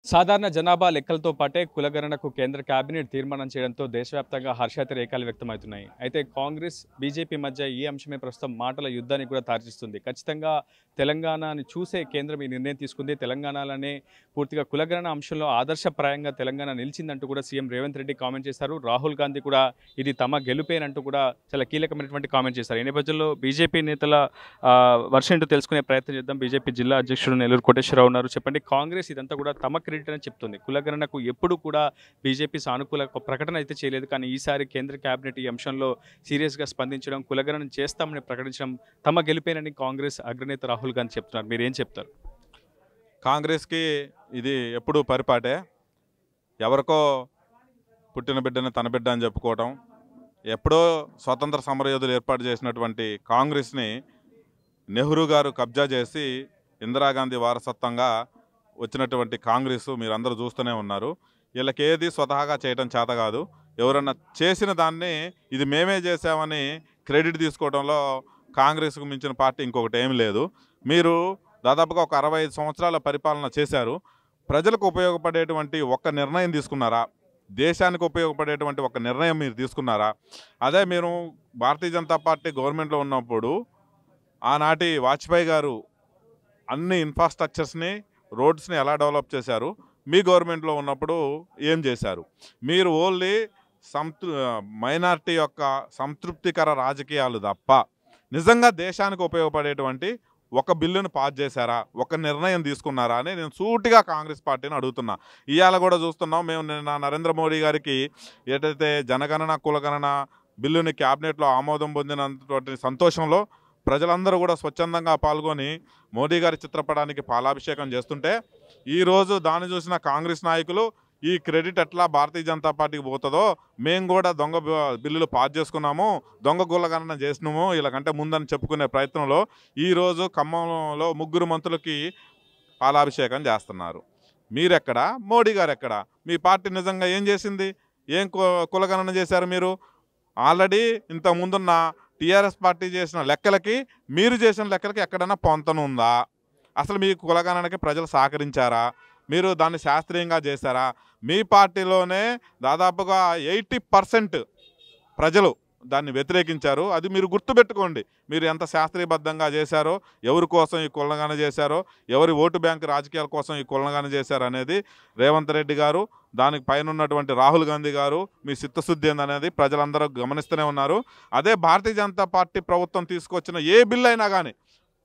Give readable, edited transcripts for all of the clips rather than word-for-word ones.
సాధారణ జనాభా లెక్కలతో పాటే కులగణనకు కేంద్ర కేబినెట్ తీర్మానం చేయడంతో దేశవ్యాప్తంగా హర్షాతిరేకాలు వ్యక్తమవుతున్నాయి. అయితే కాంగ్రెస్, బీజేపీ మధ్య ఈ అంశమే ప్రస్తుతం మాటల యుద్ధానికి కూడా దారితీస్తుంది. ఖచ్చితంగా తెలంగాణని చూసే కేంద్రం ఈ నిర్ణయం తీసుకుంది. తెలంగాణలోనే పూర్తిగా కులగణన అంశంలో ఆదర్శప్రాయంగా తెలంగాణ నిలిచిందంటూ కూడా సీఎం రేవంత్ రెడ్డి కామెంట్ చేశారు. రాహుల్ గాంధీ కూడా ఇది తమ గెలుపేనంటూ కూడా చాలా కీలకమైనటువంటి కామెంట్ చేశారు. ఈ నేపథ్యంలో బీజేపీ నేతల వర్షం ఏంటో తెలుసుకునే ప్రయత్నం చేద్దాం. బీజేపీ జిల్లా అధ్యక్షుడు నెల్లూరు కోటేశ్వరరావు ఉన్నారు. చెప్పండి, కాంగ్రెస్ ఇదంతా కూడా తమ క్రెడిట్ అని చెప్తుంది. కులగణనకు ఎప్పుడు కూడా బీజేపీ సానుకూల ప్రకటన అయితే చేయలేదు. కానీ ఈసారి కేంద్ర కేబినెట్ ఈ అంశంలో సీరియస్గా స్పందించడం, కులగణన చేస్తామని ప్రకటించడం తమ గెలిపేనని కాంగ్రెస్ అగ్రనేత రాహుల్ గాంధీ చెప్తున్నారు. మీరేం చెప్తారు? కాంగ్రెస్కి ఇది ఎప్పుడు పరిపాటే. ఎవరికో పుట్టిన బిడ్డని తన బిడ్డ అని చెప్పుకోవటం, ఎప్పుడో స్వతంత్ర సమరయోధులు ఏర్పాటు చేసినటువంటి కాంగ్రెస్ని నెహ్రూ గారు కబ్జా చేసి ఇందిరాగాంధీ వారసత్వంగా వచ్చినటువంటి కాంగ్రెస్ మీరందరూ చూస్తూనే ఉన్నారు. వీళ్ళకి ఏది స్వతహాగా చేయటం చేత కాదు. ఎవరన్నా చేసిన దాన్ని ఇది మేమే చేసామని క్రెడిట్ తీసుకోవడంలో కాంగ్రెస్కు మించిన పార్టీ ఇంకొకటి ఏమి లేదు. మీరు దాదాపుగా ఒక 65 సంవత్సరాల పరిపాలన చేశారు. ప్రజలకు ఉపయోగపడేటువంటి ఒక్క నిర్ణయం తీసుకున్నారా? దేశానికి ఉపయోగపడేటువంటి ఒక నిర్ణయం మీరు తీసుకున్నారా? అదే మీరు భారతీయ జనతా పార్టీ గవర్నమెంట్లో ఉన్నప్పుడు ఆనాటి వాజ్పేయి గారు అన్ని ఇన్ఫ్రాస్ట్రక్చర్స్ని, రోడ్స్ని ఎలా డెవలప్ చేశారు? మీ గవర్నమెంట్లో ఉన్నప్పుడు ఏం చేశారు? మీరు ఓన్లీ మైనారిటీ యొక్క సంతృప్తికర రాజకీయాలు తప్ప నిజంగా దేశానికి ఉపయోగపడేటువంటి ఒక బిల్లును పాస్ చేశారా? ఒక నిర్ణయం తీసుకున్నారా అని నేను సూటిగా కాంగ్రెస్ పార్టీని అడుగుతున్నా. ఇవాళ కూడా చూస్తున్నాం. మేము నిన్న నరేంద్ర మోడీ గారికి ఏదైతే జనగణన కులగణన బిల్లుని క్యాబినెట్లో ఆమోదం పొందినటువంటి సంతోషంలో ప్రజలందరూ కూడా స్వచ్ఛందంగా పాల్గొని మోడీ గారి చిత్రపటానికి పాలాభిషేకం చేస్తుంటే, ఈరోజు దాన్ని చూసిన కాంగ్రెస్ నాయకులు ఈ క్రెడిట్ ఎట్లా భారతీయ జనతా పార్టీకి పోతుందో, మేము కూడా దొంగ బిల్లులు పాస్ చేసుకున్నాము, దొంగ కులగణన చేసినాము వీళ్ళకంటే ముందని చెప్పుకునే ప్రయత్నంలో ఈరోజు ఖమ్మంలో 3 మంత్రులకి పాలాభిషేకం చేస్తున్నారు. మీరెక్కడ? మోడీ గారు ఎక్కడ? మీ పార్టీ నిజంగా ఏం చేసింది? ఏం కులగణన చేశారు మీరు? ఆల్రెడీ ఇంతకుముందున్న టీఆర్ఎస్ పార్టీ చేసిన లెక్కలకి మీరు చేసిన లెక్కలకి ఎక్కడైనా పొంతన ఉందా? అసలు మీ కులగణనకి ప్రజలు సహకరించారా? మీరు దాన్ని శాస్త్రీయంగా చేశారా? మీ పార్టీలోనే దాదాపుగా 80% ప్రజలు దాన్ని వ్యతిరేకించారు. అది మీరు గుర్తుపెట్టుకోండి. మీరు ఎంత శాస్త్రీయబద్ధంగా చేశారో, ఎవరి కోసం ఈ కులగణన చేశారో, ఎవరి ఓటు బ్యాంకు రాజకీయాల కోసం ఈ కులగణన చేశారు అనేది రేవంత్ రెడ్డి గారు, దానికి పైన ఉన్నటువంటి రాహుల్ గాంధీ గారు మీ చిత్తశుద్ధి ఏందనేది ప్రజలందరూ గమనిస్తూనే ఉన్నారు. అదే భారతీయ జనతా పార్టీ ప్రభుత్వం తీసుకొచ్చిన ఏ బిల్లు అయినా కానీ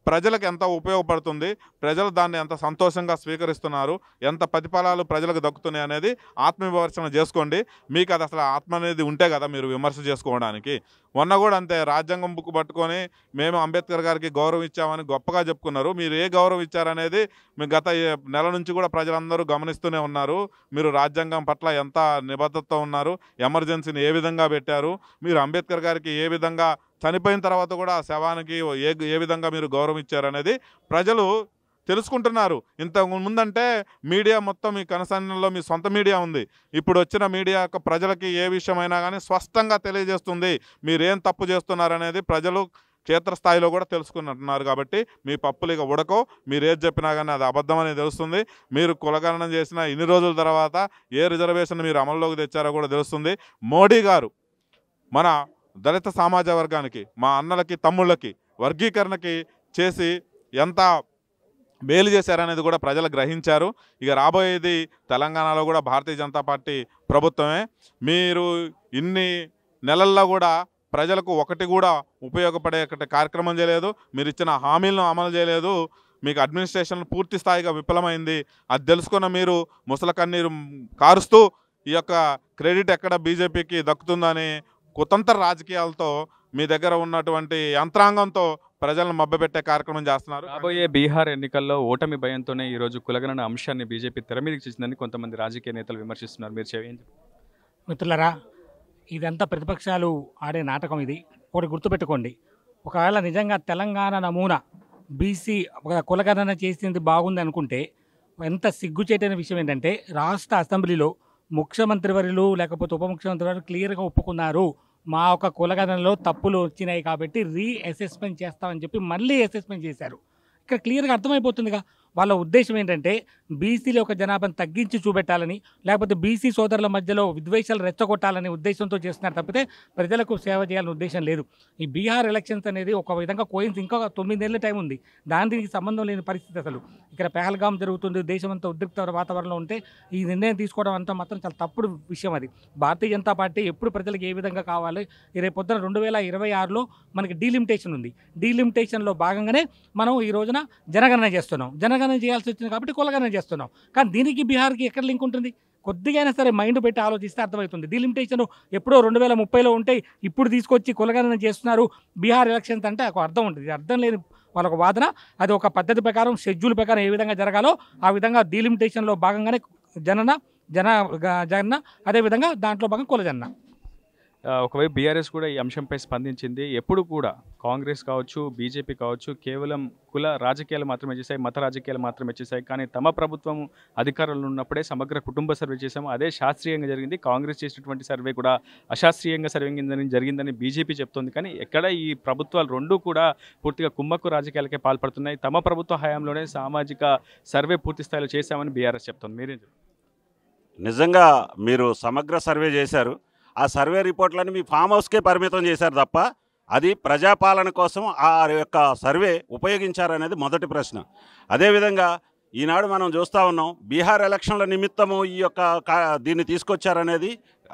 ప్రజలకు ఎంత ఉపయోగపడుతుంది, ప్రజలు దాన్ని ఎంత సంతోషంగా స్వీకరిస్తున్నారు, ఎంత ప్రతిఫలాలు ప్రజలకు దక్కుతున్నాయి అనేది ఆత్మవిమర్శన చేసుకోండి. మీకు అది అసలు ఆత్మ అనేది ఉంటే కదా మీరు విమర్శ చేసుకోవడానికి. మొన్న కూడా అంతే, రాజ్యాంగం బుక్ పట్టుకొని మేము అంబేద్కర్ గారికి గౌరవం ఇచ్చామని గొప్పగా చెప్పుకున్నారు. మీరు ఏ గౌరవం ఇచ్చారనేది మీ గత నెల నుంచి కూడా ప్రజలందరూ గమనిస్తూనే ఉన్నారు. మీరు రాజ్యాంగం పట్ల ఎంత నిబద్ధతతో ఉన్నారు, ఎమర్జెన్సీని ఏ విధంగా పెట్టారు, మీరు అంబేద్కర్ గారికి ఏ విధంగా చనిపోయిన తర్వాత కూడా ఆ శవానికి ఏ విధంగా మీరు గౌరవం ఇచ్చారనేది ప్రజలు తెలుసుకుంటున్నారు. ఇంతకు ముందంటే మీడియా మొత్తం మీ కనసన్నల్లో మీ సొంత మీడియా ఉంది. ఇప్పుడు వచ్చిన మీడియా ప్రజలకి ఏ విషయమైనా కానీ స్పష్టంగా తెలియజేస్తుంది. మీరేం తప్పు చేస్తున్నారనేది ప్రజలు క్షేత్రస్థాయిలో కూడా తెలుసుకున్నట్టున్నారు. కాబట్టి మీ పప్పులు ఇక ఉడకో, మీరు ఏది చెప్పినా కానీ అది అబద్ధం అనేది తెలుస్తుంది. మీరు కులగణన చేసిన ఇన్ని రోజుల తర్వాత ఏ రిజర్వేషన్ మీరు అమల్లోకి తెచ్చారో కూడా తెలుస్తుంది. మోడీ గారు మన దళిత సమాజ వర్గానికి, మా అన్నలకి తమ్ముళ్ళకి వర్గీకరణకి చేసి ఎంత మేలు చేశారనేది కూడా ప్రజలు గ్రహించారు. ఇక రాబోయేది తెలంగాణలో కూడా భారతీయ జనతా పార్టీ ప్రభుత్వమే. మీరు ఇన్ని నెలల్లో కూడా ప్రజలకు ఒకటి కూడా ఉపయోగపడే కార్యక్రమం చేయలేదు. మీరు ఇచ్చిన హామీలను అమలు చేయలేదు. మీకు అడ్మినిస్ట్రేషన్ పూర్తి స్థాయిగా విఫలమైంది. అది తెలుసుకున్న మీరు ముసల కన్నీరు కారుస్తూ ఈ యొక్క క్రెడిట్ ఎక్కడ బీజేపీకి దక్కుతుందని కుతంత్ర రాజకీయాలతో మీ దగ్గర ఉన్నటువంటి యంత్రాంగంతో ప్రజలను మభ్యపెట్టే కార్యక్రమం చేస్తున్నారు. రాబోయే బీహార్ ఎన్నికల్లో ఓటమి భయంతోనే ఈరోజు కులగణన అంశాన్ని బీజేపీ తెర మీదకి చేసిందని కొంతమంది రాజకీయ నేతలు విమర్శిస్తున్నారు. మీరు చేయండి. మిత్రులరా, ఇదంతా ప్రతిపక్షాలు ఆడే నాటకం. ఇది ఒకటి గుర్తుపెట్టుకోండి. ఒకవేళ నిజంగా తెలంగాణ నమూనా బీసీ కులగణన చేసింది బాగుంది అనుకుంటే, ఎంత సిగ్గుచేటైన విషయం ఏంటంటే రాష్ట్ర అసెంబ్లీలో ముఖ్యమంత్రి వర్యులు లేకపోతే ఉప ముఖ్యమంత్రి వారు క్లియర్గా ఒప్పుకున్నారు. మా ఒక కులగణనలో తప్పులు వచ్చినాయి కాబట్టి రీఅసెస్మెంట్ చేస్తామని చెప్పి మళ్ళీ అసెస్మెంట్ చేశారు. ఇక్కడ క్లియర్గా అర్థమైపోతుందిగా, వాళ్ళ ఉద్దేశం ఏంటంటే బీసీల యొక్క జనాభాను తగ్గించి చూపెట్టాలని, లేకపోతే బీసీ సోదరుల మధ్యలో విద్వేషాలు రెచ్చగొట్టాలనే ఉద్దేశంతో చేస్తున్నారు తప్పితే ప్రజలకు సేవ చేయాలనే ఉద్దేశం లేదు. ఈ బీహార్ ఎలక్షన్స్ అనేది ఒక విధంగా ఇంకా 9 ఏళ్ళ టైం ఉంది. దానికి సంబంధం లేని పరిస్థితి. అసలు ఇక్కడ పహల్గామ్ జరుగుతుంది, దేశమంతా ఉద్రిక్త వాతావరణంలో ఉంటే ఈ నిర్ణయం తీసుకోవడం అంతా మాత్రం చాలా తప్పుడు విషయం. అది భారతీయ జనతా పార్టీ ఎప్పుడు ప్రజలకు ఏ విధంగా కావాలి, రేపు పొద్దున 2026లో మనకి డీలిమిటేషన్ ఉంది. డీలిమిటేషన్లో భాగంగానే మనం ఈ రోజున జనగణన చేస్తున్నాం. జనగణన చేయాల్సి వచ్చింది కాబట్టి కులగణన చేస్తున్నాం. కానీ దీనికి బీహార్కి ఎక్కడ లింక్ ఉంటుంది? కొద్దిగా అయినా సరే మైండ్ పెట్టి ఆలోచిస్తే అర్థమవుతుంది. డీలిమిటేషన్ ఎప్పుడో 2030లో ఉంటే ఇప్పుడు తీసుకొచ్చి కులగణన చేస్తున్నారు బీహార్ ఎలక్షన్స్ అంటే ఒక అర్థం ఉంటుంది. అర్థం లేని వాళ్ళొక వాదన. అది ఒక పద్ధతి ప్రకారం, షెడ్యూల్ ప్రకారం ఏ విధంగా జరగాలో ఆ విధంగా డీలిమిటేషన్లో భాగంగానే జగన్న అదేవిధంగా దాంట్లో భాగం కులజన్న. ఒకవైపు బీఆర్ఎస్ కూడా ఈ అంశంపై స్పందించింది. ఎప్పుడు కూడా కాంగ్రెస్ కావచ్చు, బీజేపీ కావచ్చు, కేవలం కుల రాజకీయాలు మాత్రమే చేశాయి, మత రాజకీయాలు మాత్రమే చేశాయి. కానీ తమ ప్రభుత్వం అధికారంలో ఉన్నప్పుడే సమగ్ర కుటుంబ సర్వే చేశాము, అదే శాస్త్రీయంగా జరిగింది. కాంగ్రెస్ చేసినటువంటి సర్వే కూడా అశాస్త్రీయంగా జరిగిందని బీజేపీ చెప్తోంది. కానీ ఎక్కడ ఈ ప్రభుత్వాలు రెండూ కూడా పూర్తిగా కుమ్మక్కు రాజకీయాలకే పాల్పడుతున్నాయి. తమ ప్రభుత్వ హయాంలోనే సామాజిక సర్వే పూర్తి స్థాయిలో చేశామని బీఆర్ఎస్ చెప్తోంది. మీరేం చెప్తారు? నిజంగా మీరు సమగ్ర సర్వే చేశారు. ఆ సర్వే రిపోర్ట్లని మీ ఫామ్ హౌస్కే పరిమితం చేశారు తప్ప అది ప్రజాపాలన కోసం ఆ యొక్క సర్వే ఉపయోగించారనేది మొదటి ప్రశ్న. అదేవిధంగా ఈనాడు మనం చూస్తూ ఉన్నాం, బీహార్ ఎలక్షన్ల నిమిత్తము ఈ యొక్క దీన్ని తీసుకొచ్చారనేది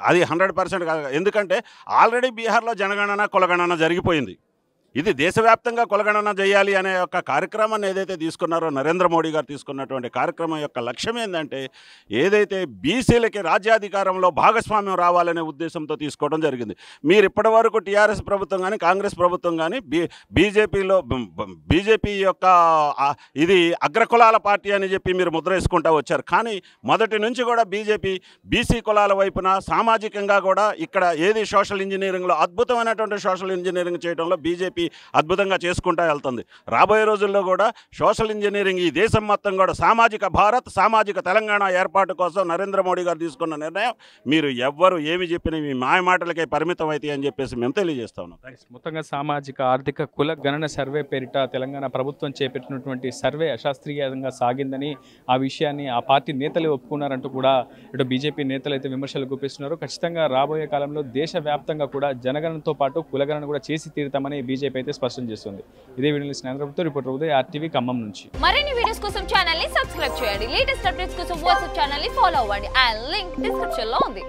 అది 100% ఎందుకంటే ఆల్రెడీ బీహార్లో జనగణన కులగణన జరిగిపోయింది. ఇది దేశవ్యాప్తంగా కులగణన చేయాలి అనే యొక్క కార్యక్రమాన్ని ఏదైతే తీసుకున్నారో నరేంద్ర మోడీ గారు తీసుకున్నటువంటి కార్యక్రమం యొక్క లక్ష్యం ఏంటంటే ఏదైతే బీసీలకి రాజ్యాధికారంలో భాగస్వామ్యం రావాలనే ఉద్దేశంతో తీసుకోవడం జరిగింది. మీరు ఇప్పటి వరకు టీఆర్ఎస్ ప్రభుత్వం కానీ కాంగ్రెస్ ప్రభుత్వం కానీ బీజేపీ యొక్క ఇది అగ్రకులాల పార్టీ అని చెప్పి మీరు ముద్ర వేసుకుంటూ వచ్చారు. కానీ మొదటి నుంచి కూడా బీజేపీ బీసీ కులాల వైపున సామాజికంగా కూడా ఇక్కడ ఏది సోషల్ ఇంజనీరింగ్లో అద్భుతమైనటువంటి సోషల్ ఇంజనీరింగ్ చేయడంలో బీజేపీ అద్భుతంగా చేసుకుంటూ వెళ్తుంది. రాబోయే రోజుల్లో కూడా సోషల్ ఇంజనీరింగ్ ఈ దేశం మొత్తం కూడా సామాజిక భారత్, సామాజిక తెలంగాణ ఏర్పాటు కోసం నరేంద్ర మోడీ గారు తీసుకున్న నిర్ణయం మీరు ఎవ్వరు ఏమి చెప్పినా మీ మాయ మాటలకే పరిమితం అవుతాయి అని చెప్పేసి మేము తెలియజేస్తా ఉన్నాం. మొత్తంగా సామాజిక ఆర్థిక కుల గణన సర్వే పేరిట తెలంగాణ ప్రభుత్వం చేపట్టినటువంటి సర్వే అశాస్త్రీయంగా సాగిందని, ఆ విషయాన్ని ఆ పార్టీ నేతలు ఒప్పుకున్నారంటూ కూడా ఇటు బీజేపీ నేతలు అయితే విమర్శలు గుప్పిస్తున్నారు. ఖచ్చితంగా రాబోయే కాలంలో దేశవ్యాప్తంగా కూడా జనగణనతో పాటు కులగణన కూడా చేసి తీరుతామని బీజేపీ అయితే స్పష్టం చేస్తుంది. ఇదే వీడియో స్నేహితులతో రిపోర్టర్ ఉదయ్, RTV ఖమ్మం నుంచి. మరిన్ని వీడియోస్ కోసం ఛానల్ ని సబ్స్క్రైబ్ చేయండి. లేటెస్ట్ అప్డేట్స్ కోసం వాట్సాప్ ఛానల్ ని ఫాలో అవ్వండి. ఆ లింక్ డిస్క్రిప్షన్ లో ఉంది.